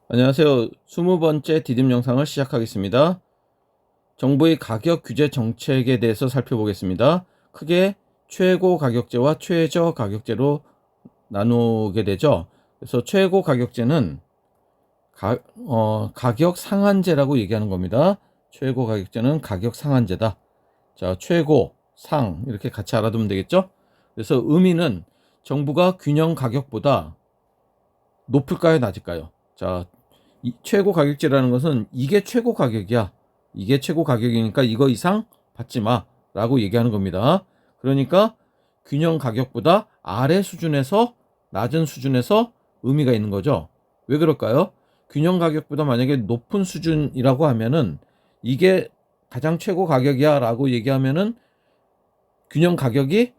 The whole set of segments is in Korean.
안녕하세요. 20번째 디딤 영상을 시작하겠습니다. 정부의 가격 규제 정책에 대해서 살펴보겠습니다. 크게 최고 가격제와 최저 가격제로 나누게 되죠. 그래서 최고 가격제는 가격 상한제라고 얘기하는 겁니다. 최고 가격제는 가격 상한제다. 자, 최고, 상 이렇게 같이 알아두면 되겠죠. 그래서 의미는 정부가 균형 가격보다 높을까요, 낮을까요? 자, 최고 가격제라는 것은 이게 최고 가격이야. 이게 최고 가격이니까 이거 이상 받지 마. 라고 얘기하는 겁니다. 그러니까 균형 가격보다 아래 수준에서 낮은 수준에서 의미가 있는 거죠. 왜 그럴까요? 균형 가격보다 만약에 높은 수준이라고 하면은 이게 가장 최고 가격이야 라고 얘기하면은 균형 가격이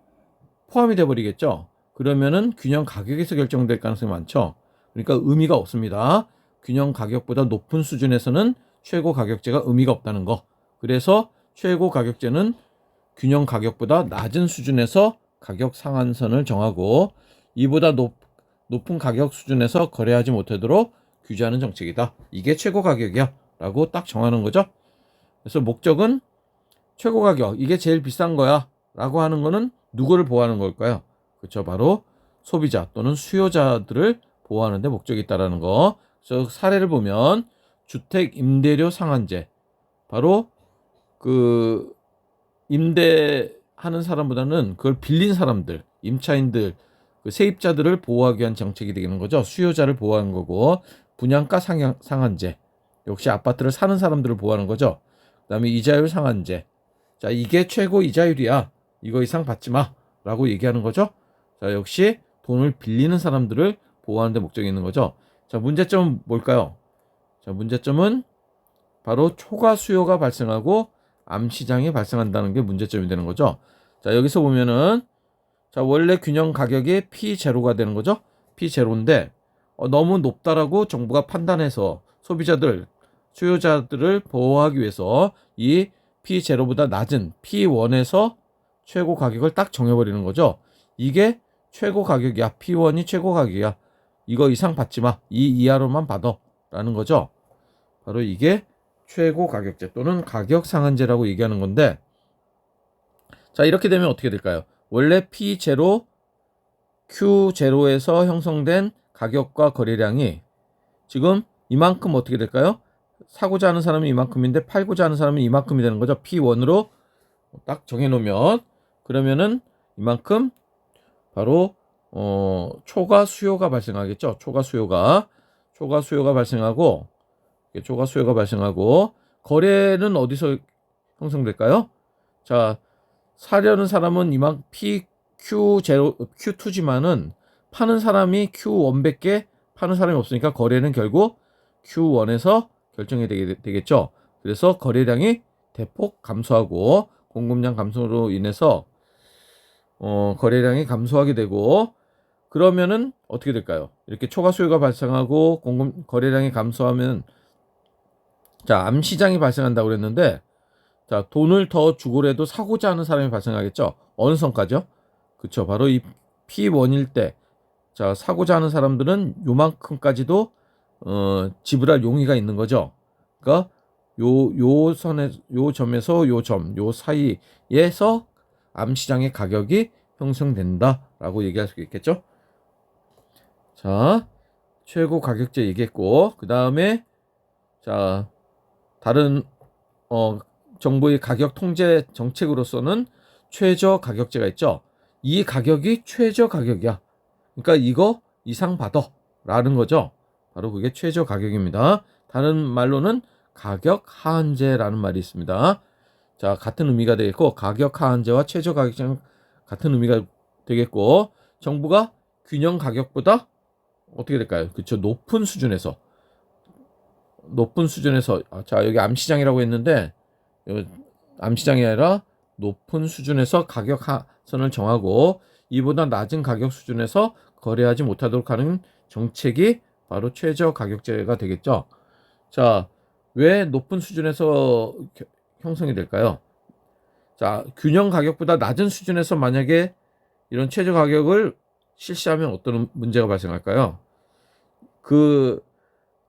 포함이 돼 버리겠죠. 그러면은 균형 가격에서 결정될 가능성이 많죠. 그러니까 의미가 없습니다. 균형 가격보다 높은 수준에서는 최고 가격제가 의미가 없다는 거. 그래서 최고 가격제는 균형 가격보다 낮은 수준에서 가격 상한선을 정하고 이보다 높은 가격 수준에서 거래하지 못하도록 규제하는 정책이다. 이게 최고 가격이야 라고 딱 정하는 거죠. 그래서 목적은 최고 가격, 이게 제일 비싼 거야 라고 하는 거는 누구를 보호하는 걸까요? 그렇죠. 바로 소비자 또는 수요자들을 보호하는 데 목적이 있다는 거. 그래서 사례를 보면 주택 임대료 상한제. 바로 그 임대하는 사람보다는 그걸 빌린 사람들, 임차인들, 그 세입자들을 보호하기 위한 정책이 되는 거죠. 수요자를 보호하는 거고, 분양가 상한제. 역시 아파트를 사는 사람들을 보호하는 거죠. 그다음에 이자율 상한제. 자, 이게 최고 이자율이야. 이거 이상 받지 마. 라고 얘기하는 거죠. 자, 역시 돈을 빌리는 사람들을 보호하는 데 목적이 있는 거죠. 자, 문제점은 뭘까요? 자, 문제점은 바로 초과 수요가 발생하고 암시장이 발생한다는 게 문제점이 되는 거죠. 자, 여기서 보면은 자, 원래 균형 가격이 P0가 되는 거죠. P0인데 너무 높다라고 정부가 판단해서 소비자들, 수요자들을 보호하기 위해서 이 P0보다 낮은 P1에서 최고 가격을 딱 정해버리는 거죠. 이게 최고 가격이야. P1이 최고 가격이야. 이거 이상 받지 마. 이 이하로만 받아. 라는 거죠. 바로 이게 최고 가격제 또는 가격 상한제라고 얘기하는 건데, 자, 이렇게 되면 어떻게 될까요? 원래 P0, Q0에서 형성된 가격과 거래량이 지금 이만큼 어떻게 될까요? 사고자 하는 사람은 이만큼인데 팔고자 하는 사람은 이만큼이 되는 거죠. P1으로 딱 정해놓으면 그러면은 이만큼 바로 초과 수요가 발생하겠죠. 초과 수요가 발생하고 거래는 어디서 형성될까요? 자, 사려는 사람은 이만 PQ0, Q2지만은 파는 사람이 Q1밖에 파는 사람이 없으니까 거래는 결국 Q1에서 결정이 되겠죠. 그래서 거래량이 대폭 감소하고 공급량 감소로 인해서 거래량이 감소하게 되고, 그러면은 어떻게 될까요? 이렇게 초과 수요가 발생하고 거래량이 감소하면 자, 암시장이 발생한다고 그랬는데, 자, 돈을 더 주고라도 사고자 하는 사람이 발생하겠죠. 어느 선까지요? 그쵸. 바로 이 P1일 때, 자, 사고자 하는 사람들은 요만큼까지도 지불할 용의가 있는 거죠. 그러니까 요 점에서 요 사이에서 암시장의 가격이 형성된다라고 얘기할 수 있겠죠. 자, 최고 가격제 얘기했고, 그 다음에 자, 다른 정부의 가격 통제 정책으로서는 최저 가격제가 있죠. 이 가격이 최저 가격이야. 그러니까 이거 이상 받아 라는 거죠. 바로 그게 최저 가격입니다. 다른 말로는 가격 하한제라는 말이 있습니다. 자, 같은 의미가 되겠고, 가격 하한제와 최저 가격제는 같은 의미가 되겠고, 정부가 균형 가격보다 어떻게 될까요? 그렇죠. 높은 수준에서 자, 여기 암시장이라고 했는데 암시장이 아니라 높은 수준에서 가격 하선을 정하고 이보다 낮은 가격 수준에서 거래하지 못하도록 하는 정책이 바로 최저 가격제가 되겠죠. 자, 왜 높은 수준에서 형성이 될까요? 자, 균형 가격보다 낮은 수준에서 만약에 이런 최저 가격을 실시하면 어떤 문제가 발생할까요? 그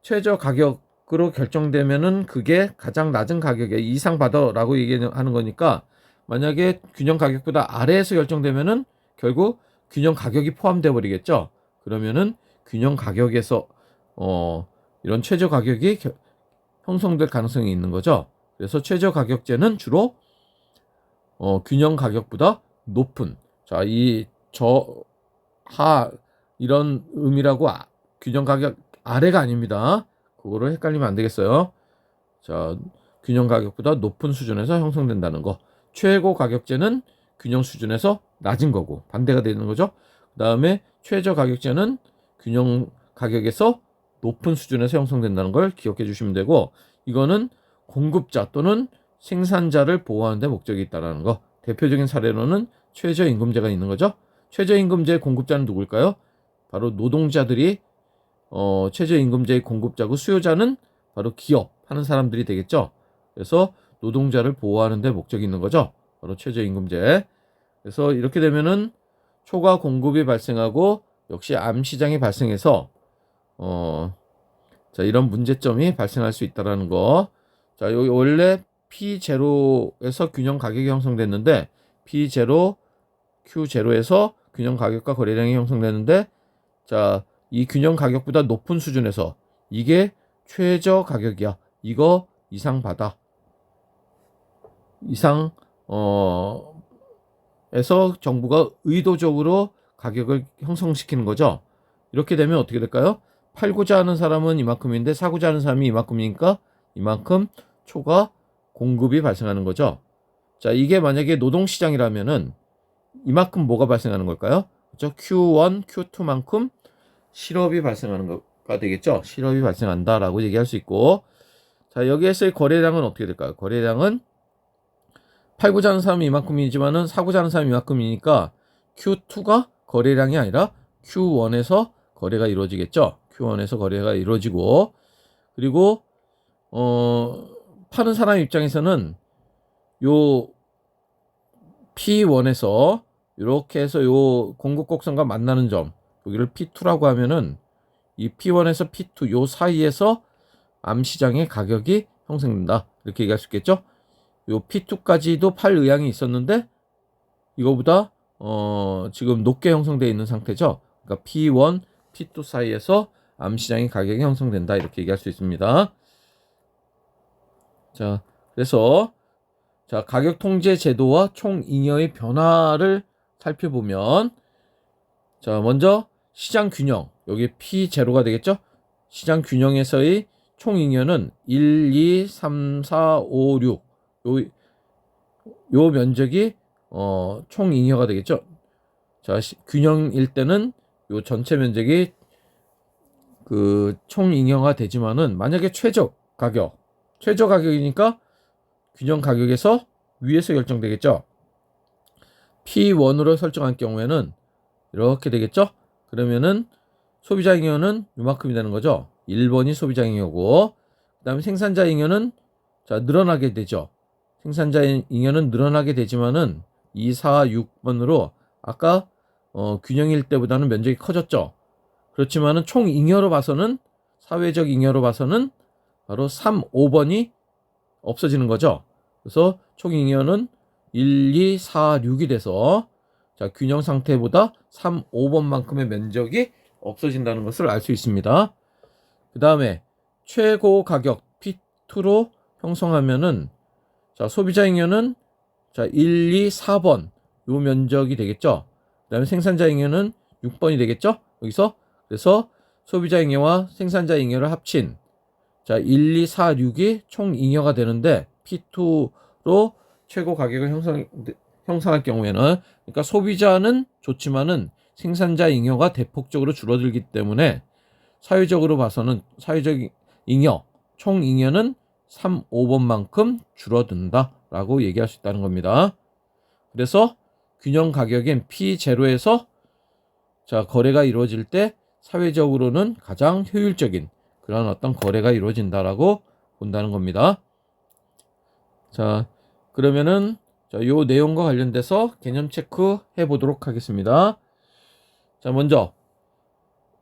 최저 가격으로 결정되면은 그게 가장 낮은 가격에 이상 받아라고 얘기하는 거니까, 만약에 균형 가격보다 아래에서 결정되면은 결국 균형 가격이 포함되어 버리겠죠. 그러면은 균형 가격에서 이런 최저 가격이 형성될 가능성이 있는 거죠. 그래서 최저 가격제는 주로 균형 가격보다 높은, 자, 이 저하 이런 의미라고 균형 가격 아래가 아닙니다. 그거를 헷갈리면 안 되겠어요. 자, 균형 가격보다 높은 수준에서 형성된다는 거. 최고 가격제는 균형 수준에서 낮은 거고 반대가 되는 거죠. 그다음에 최저 가격제는 균형 가격에서 높은 수준에서 형성된다는 걸 기억해 주시면 되고, 이거는 공급자 또는 생산자를 보호하는 데 목적이 있다는 거. 대표적인 사례로는 최저임금제가 있는 거죠. 최저임금제의 공급자는 누굴까요? 바로 노동자들이 최저임금제의 공급자고, 수요자는 바로 기업 하는 사람들이 되겠죠. 그래서 노동자를 보호하는 데 목적이 있는 거죠. 바로 최저임금제. 그래서 이렇게 되면은 초과 공급이 발생하고 역시 암시장이 발생해서 자, 이런 문제점이 발생할 수 있다라는 거. 자, 여기 원래 P0에서 균형 가격이 형성됐는데, P0, Q0에서 균형 가격과 거래량이 형성되는데, 자, 이 균형 가격보다 높은 수준에서 이게 최저 가격이야. 이거 이상 받아. 이상 에서 정부가 의도적으로 가격을 형성시키는 거죠. 이렇게 되면 어떻게 될까요? 팔고자 하는 사람은 이만큼인데 사고자 하는 사람이 이만큼이니까 이만큼 초과 공급이 발생하는 거죠. 자, 이게 만약에 노동시장이라면은 이만큼 뭐가 발생하는 걸까요? 그렇죠? Q1, Q2만큼 실업이 발생하는 거가 되겠죠. 실업이 발생한다라고 얘기할 수 있고, 자, 여기에서의 거래량은 어떻게 될까요? 거래량은 팔고자 하는 사람이 이만큼이지만은 사고자 하는 사람이 이만큼이니까 Q2가 거래량이 아니라 Q1에서 거래가 이루어지겠죠. Q1에서 거래가 이루어지고, 그리고 파는 사람 입장에서는 요 P1에서 이렇게 해서 요 공급 곡선과 만나는 점, 여기를 P2라고 하면은 이 P1에서 P2 요 사이에서 암시장의 가격이 형성된다, 이렇게 얘기할 수 있겠죠. 요 P2까지도 팔 의향이 있었는데 이거보다 지금 높게 형성되어 있는 상태죠. 그러니까 P1, P2 사이에서 암시장의 가격이 형성된다, 이렇게 얘기할 수 있습니다. 자, 그래서 자, 가격 통제 제도와 총잉여의 변화를 살펴보면, 자, 먼저 시장 균형, 여기 P0가 되겠죠. 시장 균형에서의 총잉여는 1, 2, 3, 4, 5, 6 요 면적이 총잉여가 되겠죠. 자, 균형일 때는 요 전체 면적이 그 총잉여가 되지만은, 만약에 최저 가격이니까 균형 가격에서 위에서 결정되겠죠. P1으로 설정할 경우에는 이렇게 되겠죠. 그러면은 소비자 잉여는 이만큼이 되는 거죠. 1번이 소비자 잉여고, 그 다음에 생산자 잉여는 자, 늘어나게 되죠. 생산자 잉여는 늘어나게 되지만은 2, 4, 6번으로 아까 균형일 때보다는 면적이 커졌죠. 그렇지만은 총 잉여로 봐서는, 사회적 잉여로 봐서는 바로 3, 5번이 없어지는 거죠. 그래서 총 잉여는 1, 2, 4, 6이 돼서, 자, 균형 상태보다 3, 5번만큼의 면적이 없어진다는 것을 알 수 있습니다. 그 다음에 최고 가격 P2로 형성하면은, 자, 소비자 잉여는 자, 1, 2, 4번 요 면적이 되겠죠. 그 다음에 생산자 잉여는 6번이 되겠죠. 여기서 그래서 소비자 잉여와 생산자 잉여를 합친, 자, 1, 2, 4, 6이 총 잉여가 되는데, P2로 최고 가격을 형성할 경우에는, 그러니까 소비자는 좋지만은 생산자 잉여가 대폭적으로 줄어들기 때문에 사회적으로 봐서는 사회적 잉여, 총 잉여는 3, 5번만큼 줄어든다라고 얘기할 수 있다는 겁니다. 그래서 균형 가격인 P0에서 자, 거래가 이루어질 때 사회적으로는 가장 효율적인 그런 어떤 거래가 이루어진다라고 본다는 겁니다. 자, 그러면은 자, 요 내용과 관련돼서 개념 체크 해 보도록 하겠습니다. 자, 먼저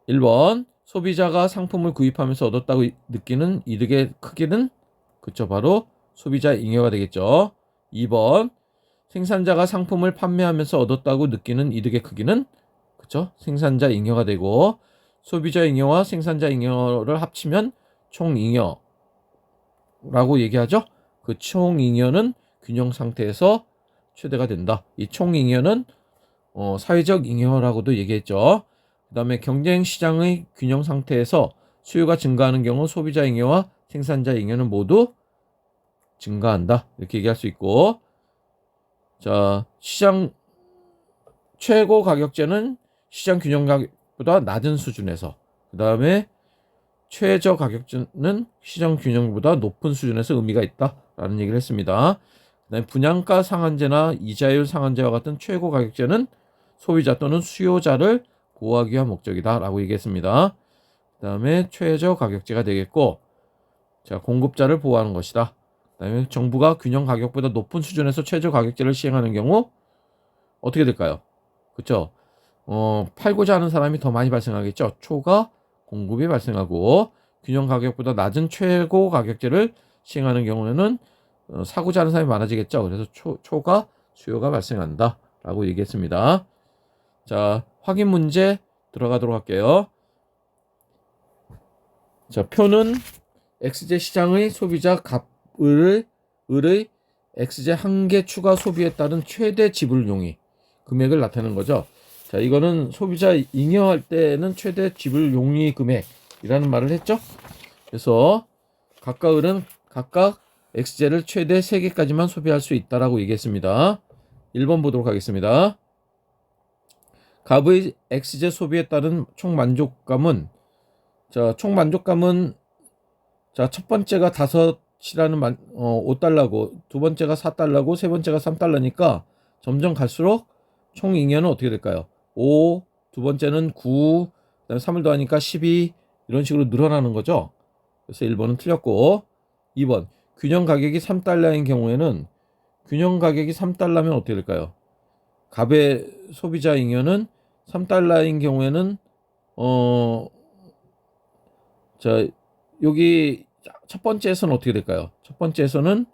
1번 소비자가 상품을 구입하면서 얻었다고 느끼는 이득의 크기는 그쵸 바로 소비자 잉여가 되겠죠. 2번 생산자가 상품을 판매하면서 얻었다고 느끼는 이득의 크기는 그쵸 생산자 잉여가 되고 소비자 잉여와 생산자 잉여를 합치면 총 잉여라고 얘기하죠. 그 총 잉여는 균형 상태에서 최대가 된다. 이 총 잉여는 사회적 잉여라고도 얘기했죠. 그 다음에 경쟁 시장의 균형 상태에서 수요가 증가하는 경우 소비자 잉여와 생산자 잉여는 모두 증가한다. 이렇게 얘기할 수 있고, 자, 시장 최고 가격제는 시장 균형 가격보다 낮은 수준에서, 그 다음에 최저 가격제는 시장 균형보다 높은 수준에서 의미가 있다라는 얘기를 했습니다. 그다음에 분양가 상한제나 이자율 상한제와 같은 최고 가격제는 소비자 또는 수요자를 보호하기 위한 목적이다라고 얘기했습니다. 그다음에 최저 가격제가 되겠고, 자 공급자를 보호하는 것이다. 그다음에 정부가 균형 가격보다 높은 수준에서 최저 가격제를 시행하는 경우 어떻게 될까요? 그렇죠? 팔고자 하는 사람이 더 많이 발생하겠죠. 초과 공급이 발생하고 균형 가격보다 낮은 최고 가격제를 시행하는 경우에는 사고자 하는 사람이 많아지겠죠. 그래서 초과 수요가 발생한다 라고 얘기했습니다. 자, 확인 문제 들어가도록 할게요. 자, 표는 X제 시장의 소비자 을의 X제 한 개 추가 소비에 따른 최대 지불 용의 금액을 나타내는 거죠. 자, 이거는 소비자 잉여할 때는 최대 지불 용의 금액이라는 말을 했죠. 그래서 각각 을은 각각 X제를 최대 3개까지만 소비할 수 있다라고 얘기했습니다. 1번 보도록 하겠습니다. 갑의 X제 소비에 따른 총 만족감은 자, 총 만족감은 자, 첫 번째가 5이라는 5달러고 두 번째가 4달러고 세 번째가 3달러니까 점점 갈수록 총 잉여는 어떻게 될까요? 5, 두 번째는 9, 그다음에 3을 더하니까 12 이런 식으로 늘어나는 거죠. 그래서 1번은 틀렸고 2번 균형 가격이 3달러인 경우에는 균형 가격이 3달러면 어떻게 될까요? 갑의 소비자 잉여는 3달러인 경우에는 자 여기 첫 번째에서는 어떻게 될까요? 첫 번째에서는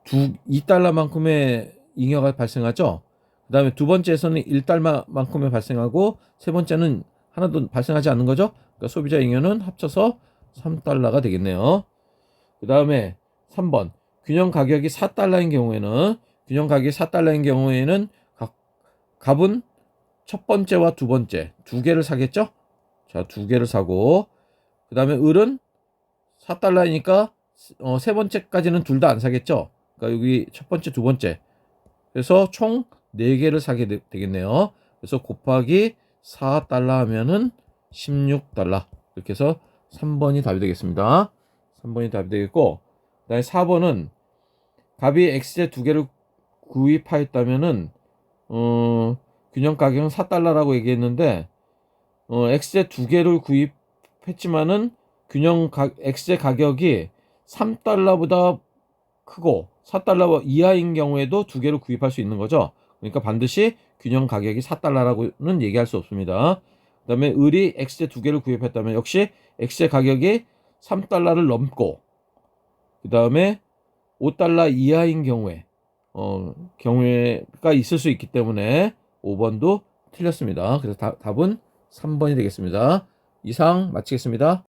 2달러만큼의 잉여가 발생하죠. 그 다음에 두 번째에서는 1달러만큼의 발생하고 세 번째는 하나도 발생하지 않는 거죠. 그러니까 소비자 잉여는 합쳐서 3달러가 되겠네요. 그 다음에 3번 균형 가격이 4달러인 경우에는 갑은 첫 번째와 두 번째 두 개를 사겠죠. 자, 두 개를 사고 그 다음에 을은 4달러이니까 세 번째까지는 둘 다 안 사겠죠. 그러니까 여기 첫 번째, 두 번째. 그래서 총 4개를 사게 되겠네요. 그래서 곱하기 4달러 하면은 16달러. 이렇게 해서 3번이 답이 되겠습니다. 3번이 답이 되겠고, 그다음에 4번은 갑이 X제 2개를 구입하였다면은 균형 가격은 4달러라고 얘기했는데 X제 2개를 구입했지만은 X제 가격이 3달러보다 크고 4달러 이하인 경우에도 2개를 구입할 수 있는 거죠. 그러니까 반드시 균형 가격이 4달러라고는 얘기할 수 없습니다. 그 다음에 을이 X제 2개를 구입했다면 역시 X제 가격이 3달러를 넘고 그 다음에 5달러 이하인 경우가 있을 수 있기 때문에 5번도 틀렸습니다. 그래서 답은 3번이 되겠습니다. 이상 마치겠습니다.